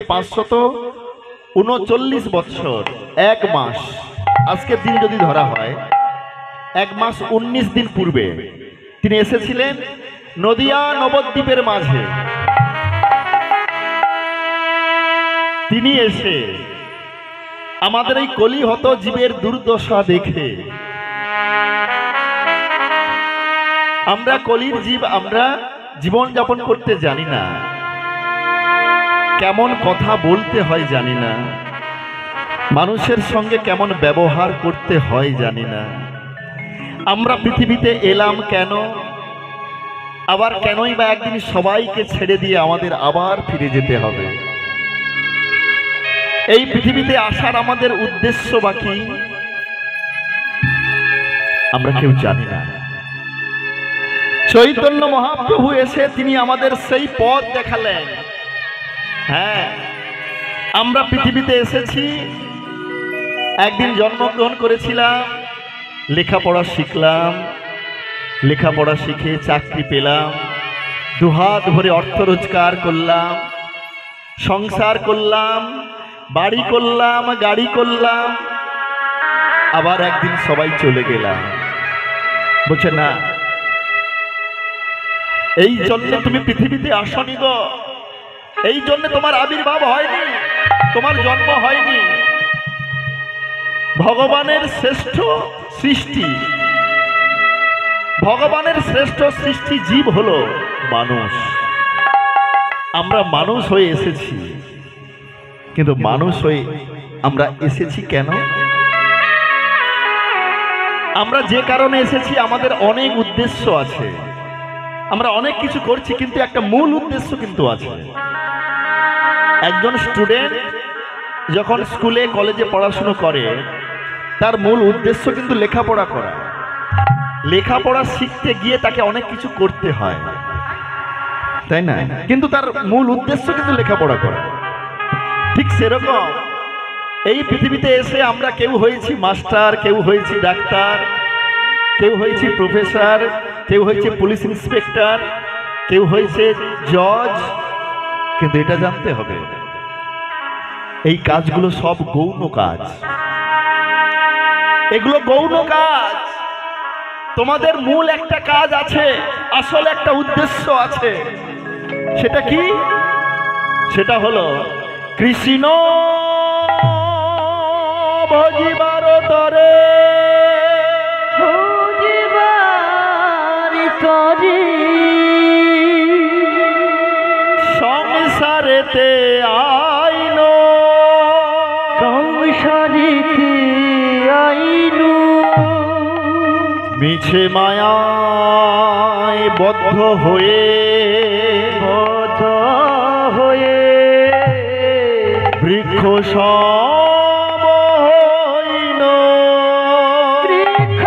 539 বছর 1 মাস, আজকের দিন যদি ধরা হয় 1 মাস 19 দিন পূর্বে তিনি এসেছিলেন নদিয়া নবদ্বীপের মাঝে। তিনি এসে আমাদের এই কলিহত জীবের দুর্দশা দেখে, আমরা কলির জীব, আমরা জীবন যাপন করতে জানি না, কেমন কথা বলতে হয় জানি না, মানুষের সঙ্গে কেমন ব্যবহার করতে হয় জানি না। আমরা পৃথিবীতে এলাম কেন, আবার কেনই বা একদিন সবাইকে ছেড়ে দিয়ে আমাদের আবার ফিরে যেতে হবে? এই পৃথিবীতে আসার আমাদের উদ্দেশ্য বা কি আমরা কেউ জানি না। চৈতন্য মহাপ্রভু এসে তিনি আমাদের সেই পথ দেখালেন। হ্যাঁ, আমরা পৃথিবীতে এসেছি, একদিন জন্মগ্রহণ করেছিলাম, লেখাপড়া শিখলাম, লেখাপড়া শিখে চাকরি পেলাম, দুহাত ভরে অর্থ রোজগার করলাম, সংসার করলাম, বাড়ি করলাম, গাড়ি করলাম, আবার একদিন সবাই চলে গেলাম। বলছে না, এই জন্য তুমি পৃথিবীতে আসনি গো, এই জন্য তোমার আবির্ভাব হয়নি, তোমার জন্ম হয়নি। ভগবানের শ্রেষ্ঠ সৃষ্টি, ভগবানের শ্রেষ্ঠ সৃষ্টি জীব হলো মানুষ। আমরা মানুষ হয়ে এসেছি, কিন্তু মানুষ হয়ে আমরা এসেছি কেন? আমরা যে কারণে এসেছি আমাদের অনেক উদ্দেশ্য আছে, আমরা অনেক কিছু করছি, কিন্তু একটা মূল উদ্দেশ্য কিন্তু আছে। একজন স্টুডেন্ট যখন স্কুলে কলেজে পড়াশুনো করে, তার মূল উদ্দেশ্য কিন্তু লেখাপড়া করা। লেখাপড়া শিখতে গিয়ে তাকে অনেক কিছু করতে হয়, তাই না? কিন্তু তার মূল উদ্দেশ্য কিন্তু লেখাপড়া করা। ঠিক সেরকম এই পৃথিবীতে এসে আমরা কেউ হয়েছি মাস্টার, কেউ হয়েছি ডাক্তার, কেউ হয়েছি প্রফেসর, কেউ হয়েছে পুলিশ ইন্সপেক্টর, কেউ হয়েছে জজ। কিন্তু এটা জানতে হবে, এই কাজগুলো সব গৌণ কাজ, এগুলো গৌণ কাজ। তোমাদের মূল একটা কাজ আছে, আসল একটা উদ্দেশ্য আছে। সেটা কি? সেটা হলো কৃষ্ণ ভজিবার তরে, সংসারেতে আইন, সংসারেতে আইন, মিছে মায়ায় বদ্ধ হয়ে, বদ্ধ হয়ে বৃক্ষ সম হইল, বৃক্ষ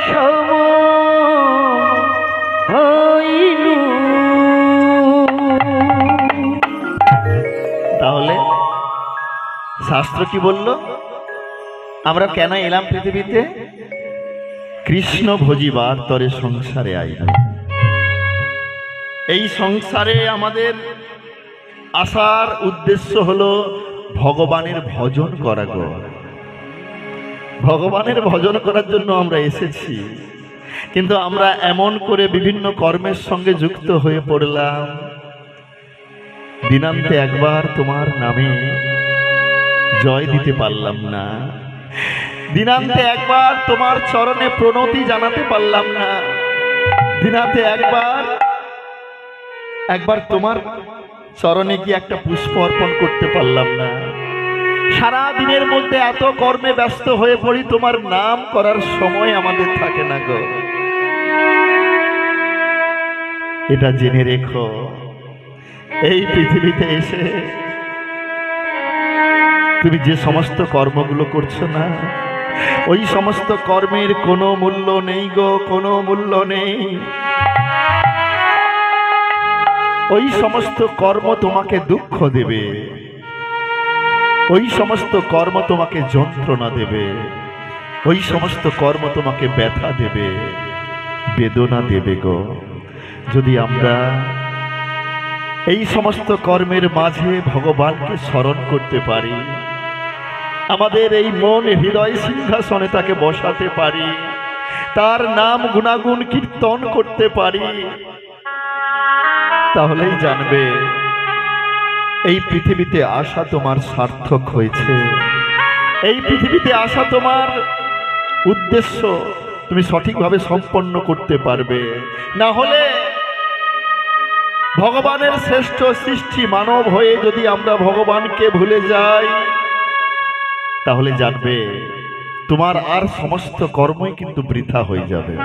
সম হইল। তাহলে শাস্ত্র কি বলল? আমরা কেন এলাম পৃথিবীতে? কৃষ্ণ ভজিবার তরে সংসারে আইল। এই সংসারে আমাদের আসার উদ্দেশ্য হলো ভগবানের ভজন করা গো। ভগবানের ভজন করার জন্য আমরা এসেছি, কিন্তু আমরা এমন করে বিভিন্ন কর্মের সঙ্গে যুক্ত হয়ে পড়লাম, দিনান্তে একবার তোমার নামে জয় দিতে পারলাম না, দিনান্তে একবার তোমার চরণে প্রণতি জানাতে পারলাম না, দিনান্তে একবার তোমার চরণে কি একটা পুষ্প অর্পণ করতে পারলাম না। সারা দিনের মধ্যে এত কর্মে ব্যস্ত হয়ে পড়ি, তোমার নাম করার সময় আমাদের থাকে না গো। এটা জেনে রেখো, এই পৃথিবীতে এসে তুমি যে সমস্ত কর্মগুলো করছো না, ওই সমস্ত কর্মের কোনো মূল্য নেই গো, কোনো মূল্য নেই। ওই সমস্ত কর্ম তোমাকে দুঃখ দেবে, ওই সমস্ত কর্ম তোমাকে যন্ত্রণা দেবে, ওই সমস্ত কর্ম তোমাকে ব্যথা দেবে, বেদনা দেবে গো। যদি আমরা এই সমস্ত কর্মের মাঝে ভগবানকে স্মরণ করতে পারি, আমাদের এই মন হৃদয় সিংহাসনে তাকে বসাতে পারি, তার নাম গুণাগুণ কীর্তন করতে পারি, তাহলেই জানবে এই পৃথিবীতে আসা তোমার সার্থক হয়েছে। এই পৃথিবীতে আসা তোমার উদ্দেশ্য তুমি সঠিকভাবে সম্পন্ন করতে পারবে। না হলে ভগবানের শ্রেষ্ঠ সৃষ্টি মানব হয়ে যদি আমরা ভগবানকে ভুলে যাই, তাহলে জানবে তোমার আর সমস্ত কর্মই কিন্তু বৃথা হয়ে যাবে।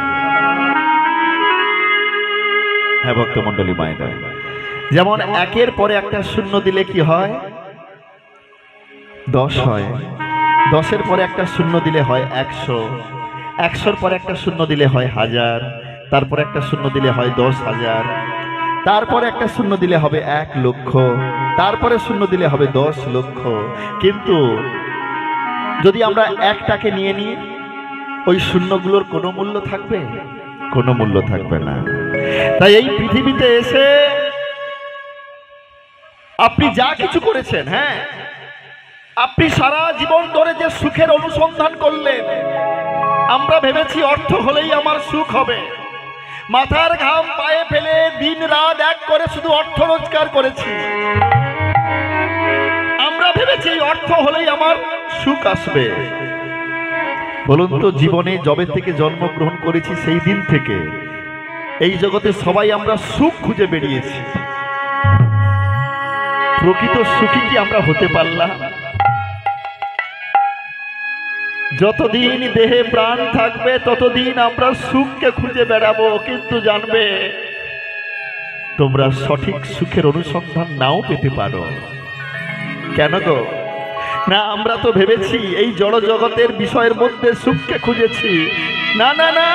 হ্যাঁ ভক্তমণ্ডলী মায়েরা, যেমন একের পরে একটা শূন্য দিলে কি হয়? 10 হয়। 10-এর পরে একটা শূন্য দিলে হয় 100। 100-র পরে একটা শূন্য দিলে হয় 1000। তারপরে একটা শূন্য দিলে হয় 10,000। তারপরে একটা শূন্য দিলে হবে 1 লক্ষ। তারপরে শূন্য দিলে হবে 10 লক্ষ। কিন্তু যদি আমরা একটাকে নিয়ে নিই, ওই শূন্যগুলোর কোনো মূল্য থাকবে? কোনো মূল্য থাকবে না। তাই এই পৃথিবীতে এসে আপনি যা কিছু করেছেন, হ্যাঁ, আপনি সারা জীবন ধরে যে সুখের অনুসন্ধান করলেন, আমরা ভেবেছি অর্থ হলেই আমার সুখ হবে। মাথার ঘাম পায়ে ফেলে দিন রাত এক করে শুধু অর্থ রোজগার করেছি। আমরা ভেবেছি অর্থ হলেই আমার সুখ আসবে। বলুন তো, জীবনে যবে থেকে জন্মগ্রহণ করেছি সেই দিন থেকে এই জগতে সবাই আমরা সুখ খুঁজে বেরিয়েছি। প্রকৃত সুখী কি আমরা হতে পারলাম? যতদিন দেহে প্রাণ থাকবে ততদিন আমরা সুখকে খুঁজে বেড়াবো, কিন্তু জানবে তোমরা সঠিক সুখের অনুসন্ধান নাও পেতে পারো। কেন গো? না, আমরা তো ভেবেছি এই জড় জগতের বিষয়ের মধ্যে সুখকে খুঁজেছি। না না না,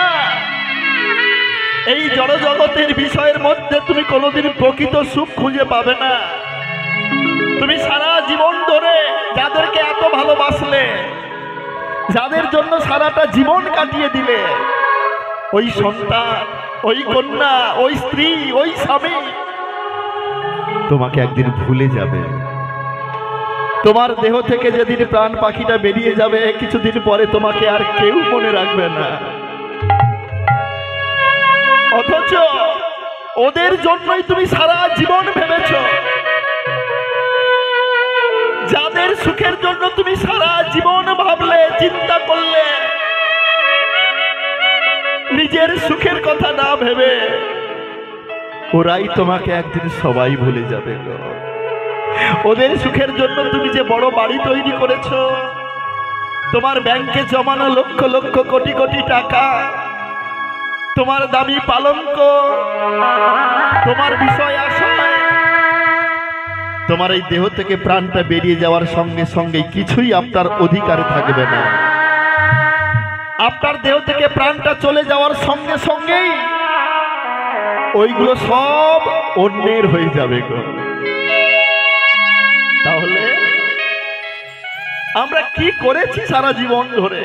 এই জড় জগতের বিষয়ের মধ্যে তুমি কোনোদিন প্রকৃত সুখ খুঁজে পাবে না। তুমি সারা জীবন ধরে যাদেরকে এত ভালোবাসলে, যাদের জন্য সারাটা জীবন কাটিয়ে দিলে, ওই সন্তান, ওই কন্যা, ওই স্ত্রী, ওই স্বামী তোমাকে একদিন ভুলে যাবে। তোমার দেহ থেকে যেদিন প্রাণ পাখিটা বেরিয়ে যাবে, কিছুদিন পরে তোমাকে আর কেউ মনে রাখবে না। অথচ ওদের জন্যই তুমি সারা জীবন ভেবেছ, যাদের সুখের জন্য তুমি সারা জীবন ভাবলে, চিন্তা করলে, নিজের সুখের কথা না ভেবে ওরাই তোমাকে একদিন সবাই ভুলে যাবে গো। ওদের সুখের জন্য তুমি যে বড় বাড়ি তৈরি করেছ, তোমার ব্যাংকে জমানো লক্ষ লক্ষ কোটি কোটি টাকা, তোমার দামি পালঙ্ক, তোমার বিষয় আশায় তোমার এই দেহ থেকে প্রাণটা বেরিয়ে যাওয়ার সঙ্গে সঙ্গে কিছুই আপনার অধিকারে থাকবে না। আপনার দেহ থেকে প্রাণটা চলে যাওয়ার সঙ্গে সঙ্গেই ওইগুলো সব অন্যের হয়ে যাবে গো। তাহলে আমরা কি করেছি সারা জীবন ধরে?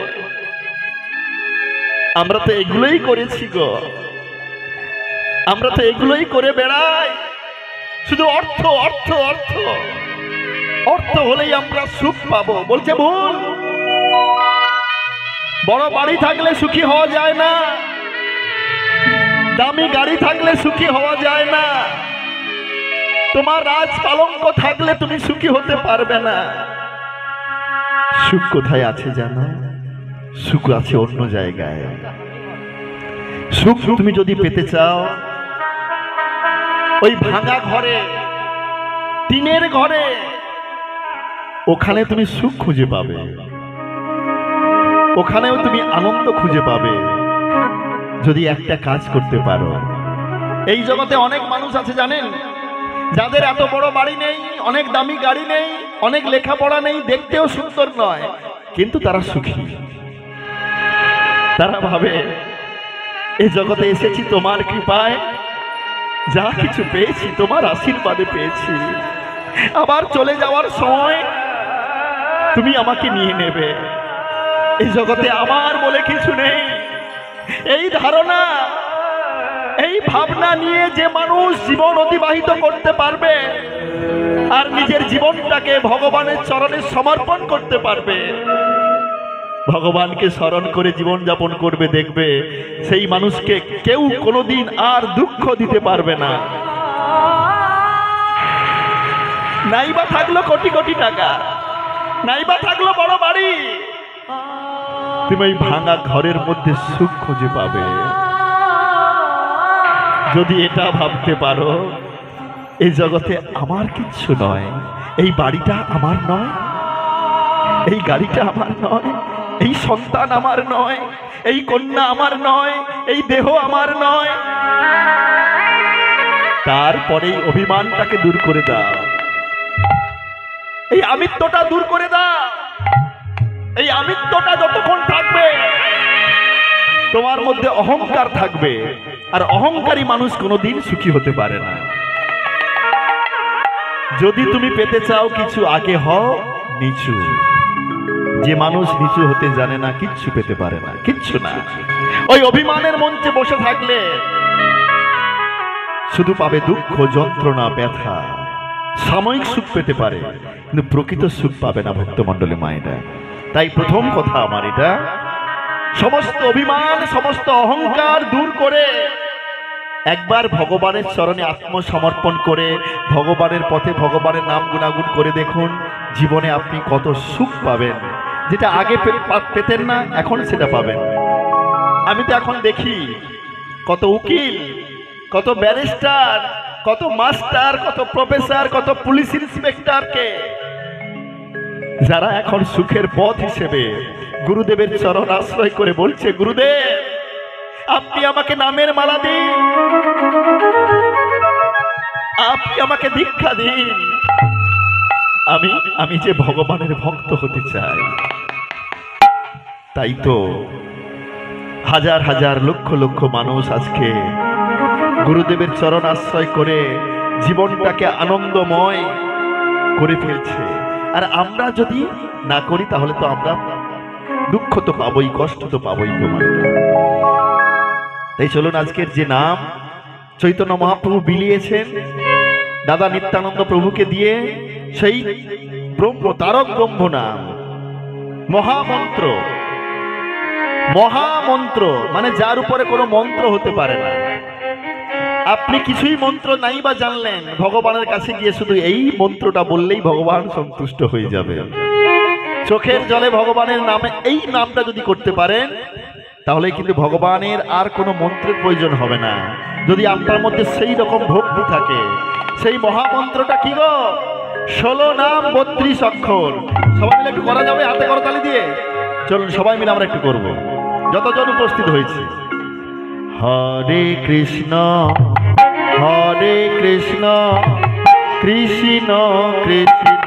আমরা তো এগুলোই করেছি গো। আমরা তো এগুলোই করে বেড়াই, শুধু অর্থ অর্থ অর্থ। অর্থ হলেই আমরা সুখ পাবো, বলছে ভুল। বড় বাড়ি থাকলে সুখী হওয়া যায় না, দামি গাড়ি থাকলে সুখী হওয়া যায় না, তোমার রাজ পালঙ্ক থাকলে তুমি সুখী হতে পারবে না। সুখ কোথায় আছে জানো? সুখ আছে অন্য জায়গায়। সুখ তুমি যদি পেতে চাও, ওই ভাঙা ঘরে, টিনের ঘরে, ওখানে তুমি সুখ খুঁজে পাবে, ওখানেও তুমি আনন্দ খুঁজে পাবে যদি একটা কাজ করতে পারো। এই জগতে অনেক মানুষ আছে জানেন, যাদের এত বড় বাড়ি নেই, অনেক দামি গাড়ি নেই, অনেক লেখাপড়া নেই, দেখতেও সুন্দর নয়, কিন্তু তারা সুখী। তারা ভাবে এই জগতে এসেছি তোমার কৃপায়, যা কিছু পেয়েছি তোমার আশীর্বাদে পেয়েছি, আবার চলে যাওয়ার সময় তুমি আমাকে নিয়ে নেবে। এই জগতে আমার বলে কিছু নেই, এই ধারণা, এই এই ভাবনা নিয়ে যে মানুষ জীবন অতিবাহিত করতে পারবে আর নিজের জীবনটাকে ভগবানের চরণে সমর্পণ করতে পারবে, ভগবানকে স্মরণ করে জীবন যাপন করবে, দেখবে সেই মানুষকে কেউ কোনোদিন আর দুঃখ দিতে পারবে না। নাইবা থাকলো কোটি কোটি টাকা, নাইবা থাকলো বড় বাড়ি, তুমি এই ভাঙা ঘরের মধ্যে সুখ খুঁজে পাবে। যদি এটা ভাবতে পারো এই জগতে আমার কিচ্ছু নয়, এই বাড়িটা আমার নয়, এই গাড়িটা আমার নয়, এই সন্তান আমার নয়, এই কন্যা আমার নয়, এই দেহ আমার নয়, তারপরে অভিমানটাকে দূর করে দাও, এই আমিত্বটা দূর করে দাও। এই আমিত্বটা যতক্ষণ থাকবে তোমার মধ্যে অহংকার থাকবে, আর অহংকারী মানুষ কোনোদিন সুখী হতে পারে না। যদি তুমি পেতে চাও কিছু, আগে হও নিচু। যে মানুষ নিচু হতে জানে না কিচ্ছু পেতে পারে না, কিচ্ছু না। ওই অভিমানের মঞ্চে বসে থাকলে শুধু পাবে দুঃখ, যন্ত্রণা, ব্যথা। সাময়িক সুখ পেতে পারে কিন্তু প্রকৃত সুখ পাবে না ভক্তমণ্ডলী মায়েরা। তাই প্রথম কথা আমার এটা, সমস্ত অভিমান, সমস্ত অহংকার দূর করে একবার ভগবানের চরণে আত্মসমর্পণ করে ভগবানের পথে ভগবানের নাম গুণাগুণ করে দেখুন, জীবনে আপনি কত সুখ পাবেন। যেটা আগে পেতেন না, এখন সেটা পাবেন। আমি তো এখন দেখি কত উকিল, কত ব্যারিস্টার, কত মাস্টার, কত প্রফেসর, কত পুলিশ ইন্সপেক্টরকে যারা এখন সুখের পথ হিসেবে গুরুদেবের চরণ আশ্রয় করে বলছে, গুরুদেব আপনি আমাকে নামের মালা দিন, আপনি আমাকে দীক্ষা দিন, আমি যে ভগবানের ভক্ত হতে চাই। তাই তো হাজার হাজার লক্ষ লক্ষ মানুষ আজকে গুরুদেবের চরণ আশ্রয় করে জীবনটাকে আনন্দময় করে ফেলছে। আর আমরা যদি না করি তাহলে তো আমরা দুঃখ তো পাবই, কষ্ট তো পাবই। তাই চলুন আজকের যে নাম চৈতন্য মহাপ্রভু বিলিয়েছেন দাদা নিত্যানন্দ প্রভুকে দিয়ে, সেই ব্রহ্ম তারক ব্রহ্ম নাম, মহামন্ত্র। মহামন্ত্র মানে যার উপরে কোনো মন্ত্র হতে পারে না। আপনি কিছুই মন্ত্র নাই বা জানলেন, ভগবানের কাছে গিয়ে শুধু এই মন্ত্রটা বললেই ভগবান সন্তুষ্ট হয়ে যাবে। চোখের জলে ভগবানের নামে এই নামটা যদি করতে পারেন তাহলে কিন্তু ভগবানের আর কোনো মন্ত্রের প্রয়োজন হবে না। যদি আপনার মধ্যে সেই রকম ভক্তি থাকে, সেই মহামন্ত্রটা কি গো? 16 নাম 32 অক্ষর। সবাই মিলে একটু করা যাবে হাতে করতালি দিয়ে? চলুন সবাই মিলে আমরা একটু করব, যতজন উপস্থিত হয়েছে। হরে কৃষ্ণ হরে কৃষ্ণ কৃষ্ণ কৃষ্ণ